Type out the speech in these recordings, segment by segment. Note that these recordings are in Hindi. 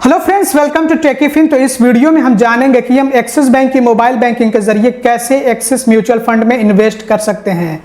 Hello friends, welcome to Techyfin. तो इस वीडियो में हम जानेंगे कि हम एक्सिस बैंक की मोबाइल बैंकिंग के जरिए कैसे एक्सिस म्यूचुअल फंड में इन्वेस्ट कर सकते हैं।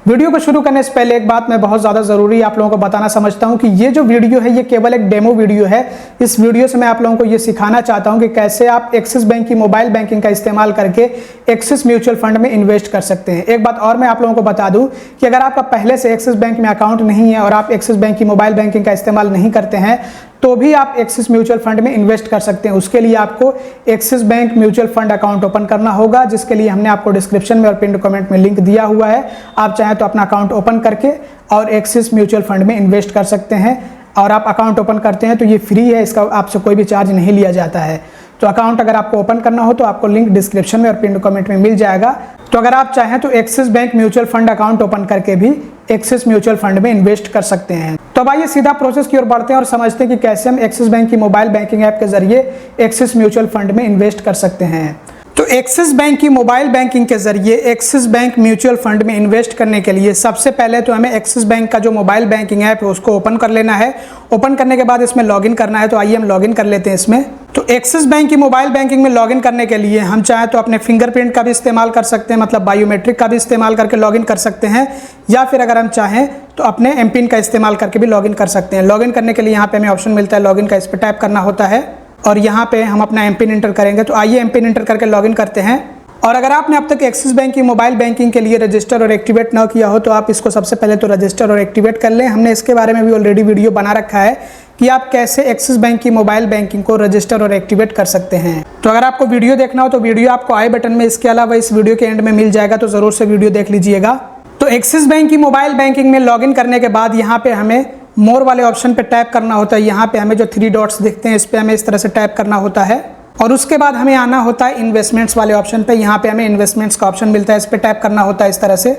वीडियो को शुरू करने से पहले एक बात मैं बहुत ज़्यादा ज़रूरी आप लोगों को बताना समझता हूं कि ये जो वीडियो है ये केवल एक डेमो वीडियो है। इस वीडियो से मैं आप लोगों को ये सिखाना चाहता हूं कि कैसे आप एक्सिस बैंक की मोबाइल बैंकिंग का इस्तेमाल करके एक्सिस म्यूचुअल फंड में इन्वेस्ट कर सकते हैं। एक बात और मैं आप लोगों को बता दूं कि अगर आपका पहले से एक्सिस बैंक में अकाउंट नहीं है और आप एक्सिस बैंक की मोबाइल बैंकिंग का इस्तेमाल नहीं करते हैं तो भी आप एक्सिस म्यूचुअल फंड में इन्वेस्ट कर सकते हैं। उसके लिए आपको axis bank mutual fund account open करना होगा, जिसके लिए हमने आपको डिस्क्रिप्शन में और पिन कमेंट में लिंक दिया हुआ है। आप चाहें तो अपना अकाउंट ओपन करके और एक्सिस म्यूचुअल फंड में इन्वेस्ट कर सकते हैं। और आप अकाउंट ओपन करते हैं तो ये फ्री है, इसका आपसे कोई भी चार्ज नहीं लिया जाता है। तो अकाउंट अगर आपको ओपन करना हो तो आपको लिंक डिस्क्रिप्शन में और पिन कमेंट में मिल जाएगा। तो अगर आप चाहें तो axis bank mutual fund account open करके भी एक्सिस म्यूचुअल फंड में इन्वेस्ट कर सकते हैं। तो अब आइए सीधा प्रोसेस की ओर बढ़ते हैं और समझते हैं कि कैसे हम एक्सिस बैंक की मोबाइल बैंकिंग ऐप के जरिए एक्सिस म्यूचुअल फंड में इन्वेस्ट कर सकते हैं। तो एक्सिस बैंक की मोबाइल बैंकिंग के जरिए एक्सिस बैंक म्यूचुअल फंड में इन्वेस्ट करने के लिए सबसे पहले तो हमें एक्सिस बैंक का जो मोबाइल बैंकिंग ऐप है उसको ओपन कर लेना है। ओपन करने के बाद इसमें लॉगिन करना है। तो आइए हम लॉगिन कर लेते हैं इसमें। तो एक्सिस बैंक की मोबाइल बैंकिंग में लॉगिन करने के लिए हम चाहे तो अपने फिंगरप्रिंट का भी इस्तेमाल कर सकते हैं, मतलब बायोमेट्रिक का भी इस्तेमाल करके लॉगिन कर सकते हैं, या फिर अगर हम चाहें तो अपने एमपिन का इस्तेमाल करके भी लॉगिन कर सकते हैं। लॉगिन करने के लिए यहाँ पे हमें ऑप्शन मिलता है लॉगिन का, इस पर टैप करना होता है और यहाँ पे हम अपना एमपिन इंटर करेंगे। तो आइए एमपिन इंटर करके लॉगिन करते हैं। और अगर आपने अब तक एक्सिस बैंक की मोबाइल बैंकिंग के लिए रजिस्टर और एक्टिवेट ना किया हो तो आप इसको सबसे पहले तो रजिस्टर और एक्टिवेट कर लें। हमने इसके बारे में भी ऑलरेडी वीडियो बना रखा है कि आप कैसे एक्सिस बैंक की मोबाइल बैंकिंग को रजिस्टर और एक्टिवेट कर सकते हैं। तो अगर आपको वीडियो देखना हो तो वीडियो आपको आई बटन में, इसके अलावा इस वीडियो के एंड में मिल जाएगा, तो ज़रूर से वीडियो देख लीजिएगा। तो एक्सिस बैंक की मोबाइल बैंकिंग में लॉगिन करने के बाद यहाँ पे हमें मोर वाले ऑप्शन पे टैप करना होता है। यहाँ पे हमें जो 3 डॉट्स दिखते हैं इस पे हमें इस तरह से टैप करना होता है और उसके बाद हमें आना होता है इन्वेस्टमेंट्स वाले ऑप्शन पे। यहाँ पे हमें इन्वेस्टमेंट्स का ऑप्शन मिलता है, इस पे टैप करना होता है इस तरह से।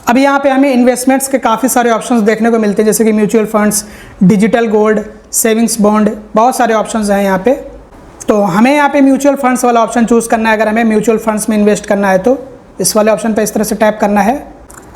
अब यहाँ पे हमें इन्वेस्टमेंट्स के काफ़ी सारे ऑप्शंस देखने को मिलते हैं, जैसे कि mutual funds, digital gold, savings bond, बहुत सारे ऑप्शंस हैं यहाँ पे। तो हमें यहाँ पे म्यूचुअल फंड्स वाला ऑप्शन चूज़ करना है। अगर हमें म्यूचुअल फंड्स में इन्वेस्ट करना है तो इस वाले ऑप्शन पर इस तरह से टैप करना है।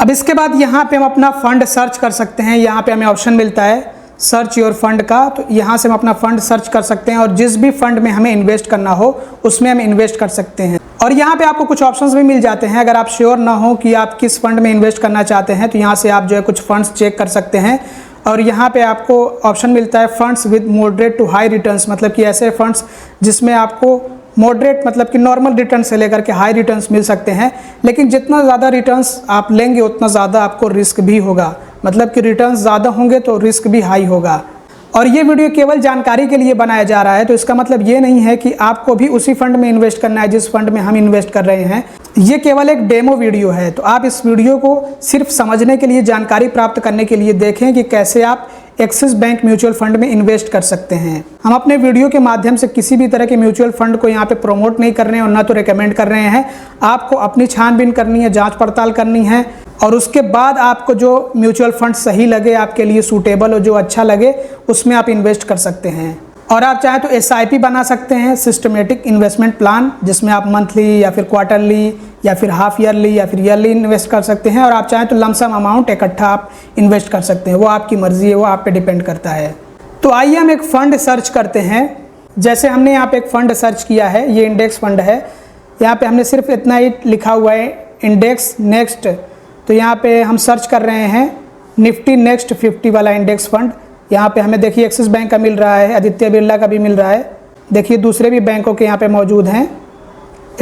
अब इसके बाद यहाँ पे हम अपना फंड सर्च कर सकते हैं। यहाँ पे हमें ऑप्शन मिलता है सर्च योर फंड का, तो यहाँ से हम अपना फंड सर्च कर सकते हैं और जिस भी फंड में हमें इन्वेस्ट करना हो उसमें हम इन्वेस्ट कर सकते हैं। और यहाँ पे आपको कुछ ऑप्शंस भी मिल जाते हैं। अगर आप श्योर ना हो कि आप किस फंड में इन्वेस्ट करना चाहते हैं तो यहाँ से आप जो है कुछ फंड्स चेक कर सकते हैं। और यहाँ पे आपको ऑप्शन मिलता है funds with moderate to high returns, मतलब कि ऐसे फंड्स जिसमें आपको मॉडरेट मतलब कि नॉर्मल रिटर्न से लेकर के हाई रिटर्न्स मिल सकते हैं। लेकिन जितना ज़्यादा रिटर्न्स आप लेंगे उतना ज़्यादा आपको रिस्क भी होगा, मतलब कि रिटर्न्स ज़्यादा होंगे तो रिस्क भी हाई होगा। और ये वीडियो केवल जानकारी के लिए बनाया जा रहा है, तो इसका मतलब ये नहीं है कि आपको भी उसी फंड में इन्वेस्ट करना है जिस फंड में हम इन्वेस्ट कर रहे हैं। ये केवल एक डेमो वीडियो है। तो आप इस वीडियो को सिर्फ समझने के लिए, जानकारी प्राप्त करने के लिए देखें कि कैसे आप एक्सिस बैंक म्यूचुअल फंड में इन्वेस्ट कर सकते हैं। हम अपने वीडियो के माध्यम से किसी भी तरह के म्यूचुअल फंड को यहाँ पे प्रमोट नहीं कर रहे हैं और ना तो रिकमेंड कर रहे हैं। आपको अपनी छानबीन करनी है, जांच पड़ताल करनी है और उसके बाद आपको जो म्यूचुअल फंड सही लगे, आपके लिए सूटेबल हो, जो अच्छा लगे उसमें आप इन्वेस्ट कर सकते हैं। और आप चाहे तो SIP बना सकते हैं, सिस्टमेटिक इन्वेस्टमेंट प्लान, जिसमें आप मंथली या फिर क्वार्टरली या फिर हाफ ईयरली या फिर ईयरली इन्वेस्ट कर सकते हैं। और आप चाहें तो लमसम अमाउंट इकट्ठा आप इन्वेस्ट कर सकते हैं, वो आपकी मर्जी है, वो आप पे डिपेंड करता है। तो आइए हम एक फ़ंड सर्च करते हैं। जैसे हमने यहाँ पे एक फ़ंड सर्च किया है, ये इंडेक्स फंड है। यहाँ पे हमने सिर्फ इतना ही लिखा हुआ है इंडेक्स नेक्स्ट। तो यहाँ पे हम सर्च कर रहे हैं निफ्टी नेक्स्ट 50 वाला इंडेक्स फंड। यहाँ पे हमें देखिए एक्सिस बैंक का मिल रहा है, आदित्य बिरला का भी मिल रहा है, देखिए दूसरे भी बैंकों के यहाँ पे मौजूद हैं।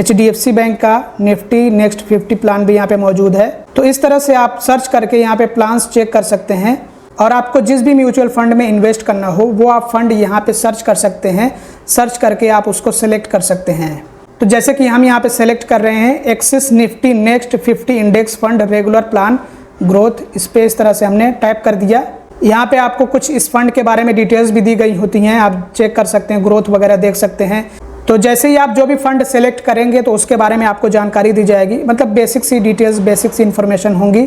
HDFC बैंक का निफ्टी नेक्स्ट 50 प्लान भी यहाँ पे मौजूद है। तो इस तरह से आप सर्च करके यहाँ पे प्लान्स चेक कर सकते हैं और आपको जिस भी म्यूचुअल फंड में इन्वेस्ट करना हो वो आप फंड यहाँ पे सर्च कर सकते हैं। सर्च करके आप उसको सेलेक्ट कर सकते हैं। तो जैसे कि हम यहाँ पे सेलेक्ट कर रहे हैं axis Nifty next 50 index fund regular plan growth, इस पर इस तरह से हमने टाइप कर दिया। यहाँ पे आपको कुछ इस फंड के बारे में डिटेल्स भी दी गई होती हैं, आप चेक कर सकते हैं, ग्रोथ वगैरह देख सकते हैं। तो जैसे ही आप जो भी फंड सेलेक्ट करेंगे तो उसके बारे में आपको जानकारी दी जाएगी, मतलब बेसिक सी डिटेल्स, बेसिक सी इन्फॉर्मेशन होंगी।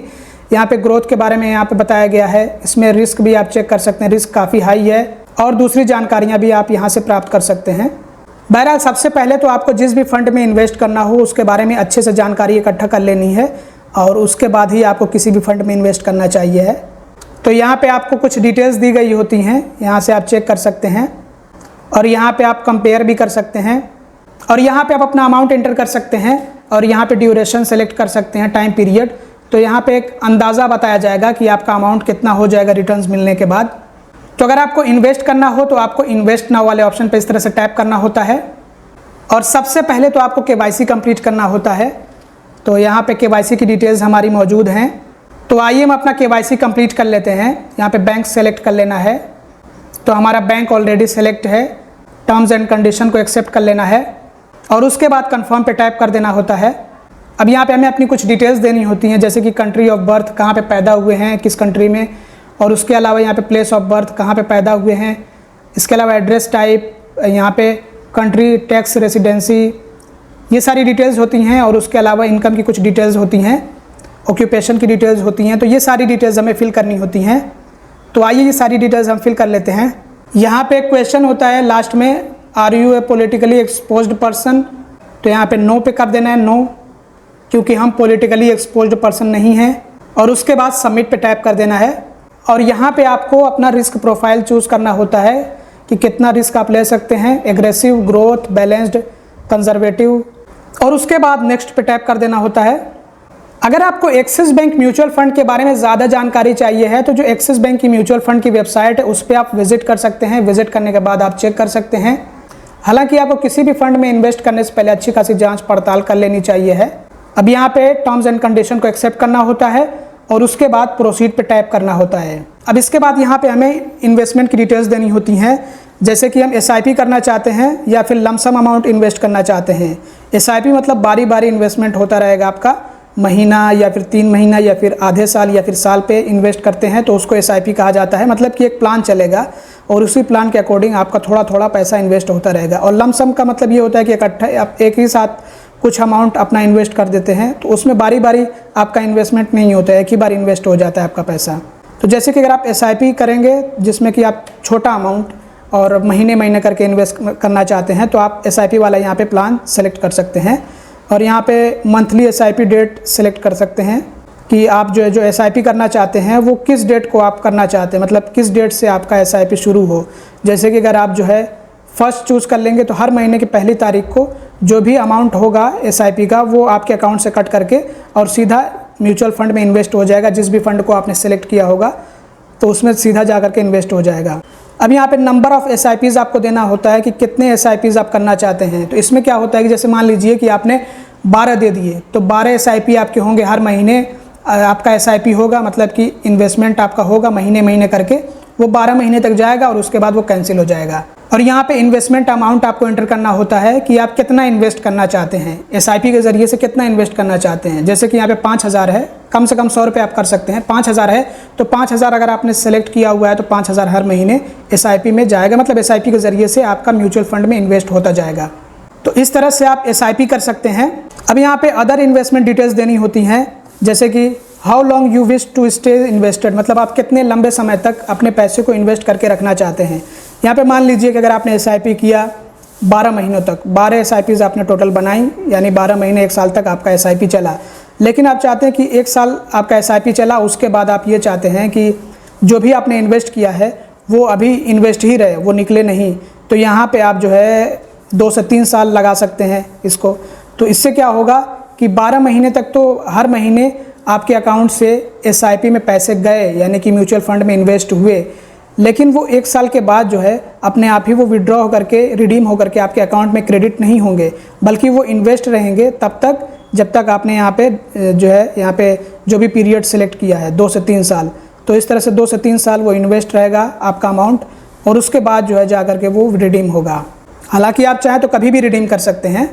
यहाँ पे ग्रोथ के बारे में यहाँ पे बताया गया है, इसमें रिस्क भी आप चेक कर सकते हैं, रिस्क काफ़ी हाई है और दूसरी जानकारियाँ भी आप यहाँ से प्राप्त कर सकते हैं। बहरहाल सबसे पहले तो आपको जिस भी फंड में इन्वेस्ट करना हो उसके बारे में अच्छे से जानकारी इकट्ठा कर लेनी है और उसके बाद ही आपको किसी भी फंड में इन्वेस्ट करना चाहिए है। तो यहाँ पे आपको कुछ डिटेल्स दी गई होती हैं, यहाँ से आप चेक कर सकते हैं। और यहाँ पे आप कंपेयर भी कर सकते हैं और यहाँ पे आप अपना अमाउंट एंटर कर सकते हैं और यहाँ पे ड्यूरेशन सेलेक्ट कर सकते हैं, टाइम पीरियड। तो यहाँ पे एक अंदाज़ा बताया जाएगा कि आपका अमाउंट कितना हो जाएगा रिटर्न्स मिलने के बाद। तो अगर आपको इन्वेस्ट करना हो तो आपको इन्वेस्ट नाउ वाले ऑप्शन पे इस तरह से टैप करना होता है और सबसे पहले तो आपको KYC कंप्लीट करना होता है। तो यहाँ पे KYC की डिटेल्स हमारी मौजूद हैं। तो आइए हम अपना KYC कंप्लीट कर लेते हैं। यहाँ पे बैंक सेलेक्ट कर लेना है। तो हमारा बैंक ऑलरेडी सेलेक्ट है। टर्म्स एंड कंडीशन को एक्सेप्ट कर लेना है और उसके बाद कंफर्म पे टैप कर देना होता है। अब यहाँ पे हमें अपनी कुछ डिटेल्स देनी होती हैं, जैसे कि कंट्री ऑफ बर्थ, कहाँ पे पैदा हुए हैं, किस कंट्री में, और उसके अलावा यहाँ पे प्लेस ऑफ बर्थ, कहाँ पे पैदा हुए हैं। इसके अलावा एड्रेस टाइप, यहाँ पे कंट्री, टैक्स रेसिडेंसी, ये सारी डिटेल्स होती हैं। और उसके अलावा इनकम की कुछ डिटेल्स होती हैं, ऑक्यूपेशन की डिटेल्स होती हैं। तो ये सारी डिटेल्स हमें फिल करनी होती हैं। तो आइए ये सारी डिटेल्स हम फिल कर लेते हैं। यहाँ पे एक क्वेश्चन होता है लास्ट में, are you a politically exposed person. तो यहाँ पे नो पे कर देना है, नो, क्योंकि हम पॉलिटिकली एक्सपोज्ड पर्सन नहीं हैं। और उसके बाद सबमिट पे टैप कर देना है। और यहाँ पे आपको अपना रिस्क प्रोफाइल चूज़ करना होता है कि कितना रिस्क आप ले सकते हैं, एग्रेसिव, ग्रोथ, बैलेंस्ड, कंजर्वेटिव। और उसके बाद नेक्स्ट पे टैप कर देना होता है। अगर आपको एक्सिस बैंक म्यूचुअल फंड के बारे में ज़्यादा जानकारी चाहिए है तो जो एक्सिस बैंक की म्यूचुअल फंड की वेबसाइट है उस पर आप विजिट कर सकते हैं। विजिट करने के बाद आप चेक कर सकते हैं। हालांकि आपको किसी भी फंड में इन्वेस्ट करने से पहले अच्छी खासी जांच पड़ताल कर लेनी चाहिए है। अब यहाँ पे टर्म्स एंड कंडीशन को एक्सेप्ट करना होता है और उसके बाद प्रोसीड पे टैप करना होता है। अब इसके बाद यहाँ पे हमें इन्वेस्टमेंट की डिटेल्स देनी होती हैं, जैसे कि हम SIP करना चाहते हैं या फिर लमसम अमाउंट इन्वेस्ट करना चाहते हैं। SIP मतलब बारी बारी इन्वेस्टमेंट होता रहेगा आपका, महीना या फिर 3 महीना या फिर आधे साल या फिर साल पे इन्वेस्ट करते हैं तो उसको SIP कहा जाता है। मतलब कि एक प्लान चलेगा और उसी प्लान के अकॉर्डिंग आपका थोड़ा थोड़ा पैसा इन्वेस्ट होता रहेगा। और लमसम का मतलब ये होता है कि इकट्ठा आप एक ही साथ कुछ अमाउंट अपना इन्वेस्ट कर देते हैं, तो उसमें बारी बारी आपका इन्वेस्टमेंट नहीं होता है, एक ही बार इन्वेस्ट हो जाता है आपका पैसा। तो जैसे कि अगर आप SIP करेंगे जिसमें कि आप छोटा अमाउंट और महीने महीने करके इन्वेस्ट करना चाहते हैं तो आप SIP वाला यहाँ पे प्लान सेलेक्ट कर सकते हैं। और यहाँ पे मंथली SIP डेट सेलेक्ट कर सकते हैं कि आप जो SIP करना चाहते हैं वो किस डेट को आप करना चाहते हैं, मतलब किस डेट से आपका SIP शुरू हो। जैसे कि अगर आप जो है फर्स्ट चूज़ कर लेंगे तो हर महीने की पहली तारीख को जो भी अमाउंट होगा SIP का वो आपके अकाउंट से कट करके और सीधा म्यूचुअल फंड में इन्वेस्ट हो जाएगा। जिस भी फंड को आपने सेलेक्ट किया होगा तो उसमें सीधा जा करके इन्वेस्ट हो जाएगा। अब यहाँ पे नंबर ऑफ़ SIPs आपको देना होता है कि कितने SIPs आप करना चाहते हैं। तो इसमें क्या होता है कि जैसे मान लीजिए कि आपने 12 दे दिए तो 12 SIP आपके होंगे, हर महीने आपका SIP होगा, मतलब कि इन्वेस्टमेंट आपका होगा महीने महीने करके, वो 12 महीने तक जाएगा और उसके बाद वो कैंसिल हो जाएगा। और यहाँ पे इन्वेस्टमेंट अमाउंट आपको एंटर करना होता है कि आप कितना इन्वेस्ट करना चाहते हैं, SIP के ज़रिए से कितना इन्वेस्ट करना चाहते हैं। जैसे कि यहाँ पे 5000 है, कम से कम 100 रुपये आप कर सकते हैं। 5000 है तो 5000 अगर आपने सेलेक्ट किया हुआ है तो 5000 हर महीने SIP में जाएगा, मतलब SIP के ज़रिए से आपका म्यूचुअल फंड में इन्वेस्ट होता जाएगा। तो इस तरह से आप SIP कर सकते हैं। अब यहाँ पे अदर इन्वेस्टमेंट डिटेल्स देनी होती हैं, जैसे कि how long you wish to stay invested, मतलब आप कितने लंबे समय तक अपने पैसे को इन्वेस्ट करके रखना चाहते हैं। यहाँ पे मान लीजिए कि अगर आपने SIP किया 12 महीनों तक, 12 SIPs आपने टोटल बनाई, यानी 12 महीने 1 साल तक आपका SIP चला। लेकिन आप चाहते हैं कि 1 साल आपका SIP चला, उसके बाद आप ये चाहते हैं कि जो भी आपने इन्वेस्ट किया है वो अभी इन्वेस्ट ही रहे, वो निकले नहीं। तो यहाँ पर आप जो है 2 से 3 साल लगा सकते हैं इसको। तो इससे क्या होगा कि 12 महीने तक तो हर महीने आपके अकाउंट से SIP में पैसे गए, यानी कि म्यूचुअल फंड में इन्वेस्ट हुए, लेकिन वो 1 साल के बाद जो है अपने आप ही वो विड्रॉ होकर के, रिडीम होकर के आपके अकाउंट में क्रेडिट नहीं होंगे, बल्कि वो इन्वेस्ट रहेंगे तब तक जब तक आपने यहाँ पे जो है यहाँ पे जो भी पीरियड सेलेक्ट किया है 2 से 3 साल। तो इस तरह से 2 से 3 साल वो इन्वेस्ट रहेगा आपका अमाउंट, और उसके बाद जो है जा कर के वो रिडीम होगा। हालांकि आप चाहें तो कभी भी रिडीम कर सकते हैं।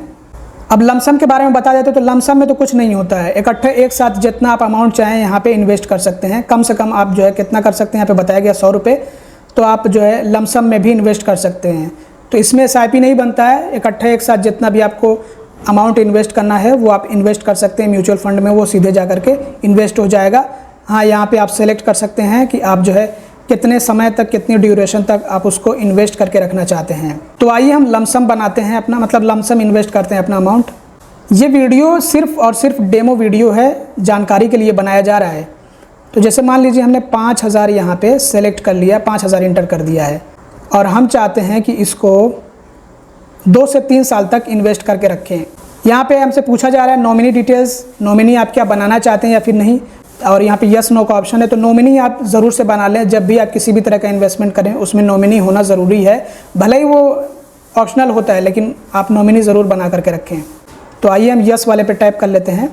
अब लमसम के बारे में बता देते तो लमसम में तो कुछ नहीं होता है, इकट्ठे एक साथ जितना आप अमाउंट चाहें यहाँ पे इन्वेस्ट कर सकते हैं। कम से कम आप जो है कितना कर सकते हैं, यहाँ पे बताया गया 100 रुपये, तो आप जो है लमसम में भी इन्वेस्ट कर सकते हैं। तो इसमें SIP नहीं बनता है, इकट्ठे एक साथ जितना भी आपको अमाउंट इन्वेस्ट करना है वो आप इन्वेस्ट कर सकते हैं म्यूचुअल फंड में, वो सीधे जा कर के इन्वेस्ट हो जाएगा। हाँ, यहाँ पर आप सेलेक्ट कर सकते हैं कि आप जो है कितने समय तक, कितनी ड्यूरेशन तक आप उसको इन्वेस्ट करके रखना चाहते हैं। तो आइए हम लमसम बनाते हैं अपना, मतलब लमसम इन्वेस्ट करते हैं अपना अमाउंट। ये वीडियो सिर्फ और सिर्फ डेमो वीडियो है, जानकारी के लिए बनाया जा रहा है। तो जैसे मान लीजिए हमने 5000 यहाँ पे सेलेक्ट कर लिया, 5000 इंटर कर दिया है। और हम चाहते हैं कि इसको 2 से 3 साल तक इन्वेस्ट करके रखें। यहाँ पे हमसे पूछा जा रहा है नॉमिनी डिटेल्स, नॉमिनी आप क्या बनाना चाहते हैं या फिर नहीं, और यहाँ पे यस नो का ऑप्शन है। तो नॉमिनी आप ज़रूर से बना लें। जब भी आप किसी भी तरह का इन्वेस्टमेंट करें उसमें नॉमिनी होना ज़रूरी है, भले ही वो ऑप्शनल होता है लेकिन आप नॉमिनी ज़रूर बना करके रखें। तो आइए हम यस वाले पे टाइप कर लेते हैं।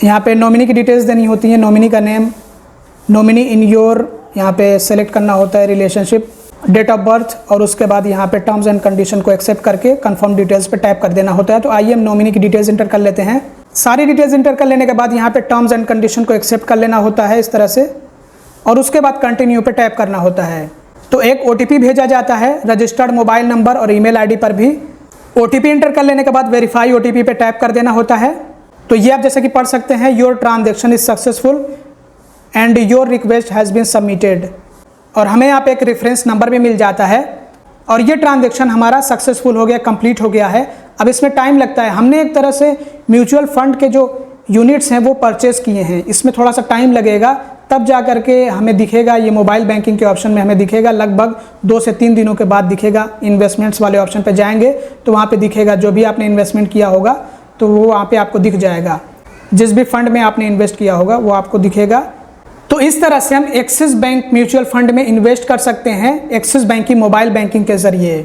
यहाँ पे नॉमिनी की डिटेल्स देनी होती है, नॉमिनी का नेम, नॉमिनी इन योर यहाँ पे सेलेक्ट करना होता है, रिलेशनशिप, डेट ऑफ बर्थ, और उसके बाद यहाँ पे टर्म्स एंड कंडीशन को एक्सेप्ट करके कंफर्म डिटेल्स पे टाइप कर देना होता है। तो आइए हम नॉमिनी की डिटेल्स इंटर कर लेते हैं। सारी डिटेल्स इंटर कर लेने के बाद यहाँ पे टर्म्स एंड कंडीशन को एक्सेप्ट कर लेना होता है इस तरह से, और उसके बाद कंटिन्यू पे टाइप करना होता है। तो एक OTP भेजा जाता है रजिस्टर्ड मोबाइल नंबर और ईमेल आईडी पर भी। OTP इंटर कर लेने के बाद वेरीफाई OTP पे टाइप कर देना होता है। तो ये आप जैसे कि पढ़ सकते हैं, your transaction is successful and your request has been submitted, और हमें यहाँ पे एक रेफरेंस नंबर भी मिल जाता है और ये ट्रांजेक्शन हमारा सक्सेसफुल हो गया, कंप्लीट हो गया है। अब इसमें टाइम लगता है, हमने एक तरह से म्यूचुअल फंड के जो यूनिट्स हैं वो परचेज़ किए हैं, इसमें थोड़ा सा टाइम लगेगा, तब जा करके हमें दिखेगा, ये मोबाइल बैंकिंग के ऑप्शन में हमें दिखेगा, लगभग 2 से 3 दिनों के बाद दिखेगा। इन्वेस्टमेंट्स वाले ऑप्शन पे जाएंगे तो वहाँ पे दिखेगा, जो भी आपने इन्वेस्टमेंट किया होगा तो वो वहाँ पे आपको दिख जाएगा, जिस भी फंड में आपने इन्वेस्ट किया होगा वो आपको दिखेगा। तो इस तरह से हम एक्सिस बैंक म्यूचुअल फंड में इन्वेस्ट कर सकते हैं एक्सिस बैंक की मोबाइल बैंकिंग के जरिए।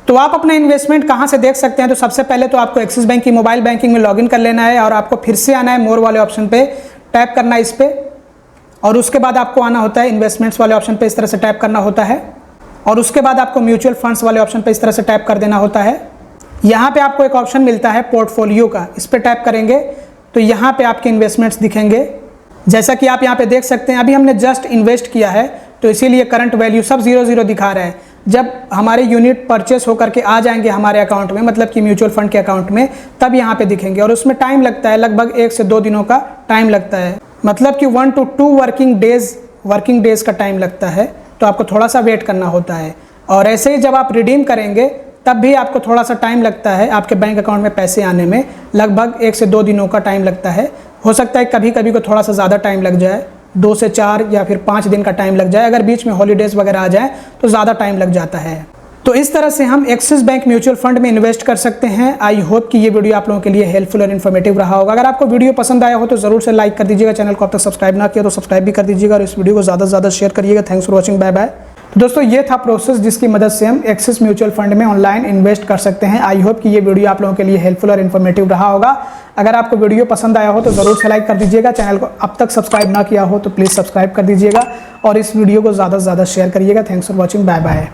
तो आप अपना इन्वेस्टमेंट कहाँ से देख सकते हैं? तो सबसे पहले तो आपको एक्सिस बैंक की मोबाइल बैंकिंग में लॉगिन कर लेना है और आपको फिर से आना है मोर वाले ऑप्शन पे, टैप करना है इस पे, और उसके बाद आपको आना होता है इन्वेस्टमेंट्स वाले ऑप्शन पे, इस तरह से टैप करना होता है, और उसके बाद आपको म्यूचुअल फंड्स वाले ऑप्शन पे इस तरह से टैप कर देना होता है। यहाँ पे आपको एक ऑप्शन मिलता है पोर्टफोलियो का, इस पर टैप करेंगे तो यहाँ पे आपके इन्वेस्टमेंट्स दिखेंगे। जैसा कि आप यहाँ पे देख सकते हैं, अभी हमने जस्ट इन्वेस्ट किया है तो इसीलिए करंट वैल्यू सब 0 दिखा रहा है। जब हमारे यूनिट परचेस होकर के आ जाएंगे हमारे अकाउंट में, मतलब कि म्यूचुअल फंड के अकाउंट में, तब यहाँ पे दिखेंगे, और उसमें टाइम लगता है, लगभग 1 से 2 दिनों का टाइम लगता है, मतलब कि 1 to 2 वर्किंग डेज का टाइम लगता है। तो आपको थोड़ा सा वेट करना होता है, और ऐसे ही जब आप रिडीम करेंगे तब भी आपको थोड़ा सा टाइम लगता है, आपके बैंक अकाउंट में पैसे आने में लगभग 1 से 2 दिनों का टाइम लगता है। हो सकता है कभी कभी को थोड़ा सा ज़्यादा टाइम लग जाए, 2 से 4 या फिर 5 दिन का टाइम लग जाए, अगर बीच में हॉलीडेज़ वगैरह आ जाए तो ज़्यादा टाइम लग जाता है। तो इस तरह से हम एक्सिस बैंक म्यूचुअल फंड में इन्वेस्ट कर सकते हैं। आई होप कि ये वीडियो आप लोगों के लिए हेल्पफुल और इन्फॉर्मेटिव रहा होगा। अगर आपको वीडियो पसंद आया हो तो ज़रूर से लाइक कर दीजिएगा, चैनल को अब तक सब्सक्राइब ना किया तो सब्सक्राइब भी कर दीजिएगा, और इस वीडियो को ज़्यादा से ज़्यादा शेयर करिएगा। Thanks for watching, bye bye. तो दोस्तों ये था प्रोसेस जिसकी मदद से हम एक्सिस म्यूचुअल फंड में ऑनलाइन इन्वेस्ट कर सकते हैं। आई होप कि ये वीडियो आप लोगों के लिए हेल्पफुल और इन्फॉर्मेटिव रहा होगा। अगर आपको वीडियो पसंद आया हो तो ज़रूर से लाइक कर दीजिएगा, चैनल को अब तक सब्सक्राइब ना किया हो तो प्लीज़ सब्सक्राइब कर दीजिएगा, और इस वीडियो को ज़्यादा से ज़्यादा शेयर करिएगा। Thanks for watching, bye bye.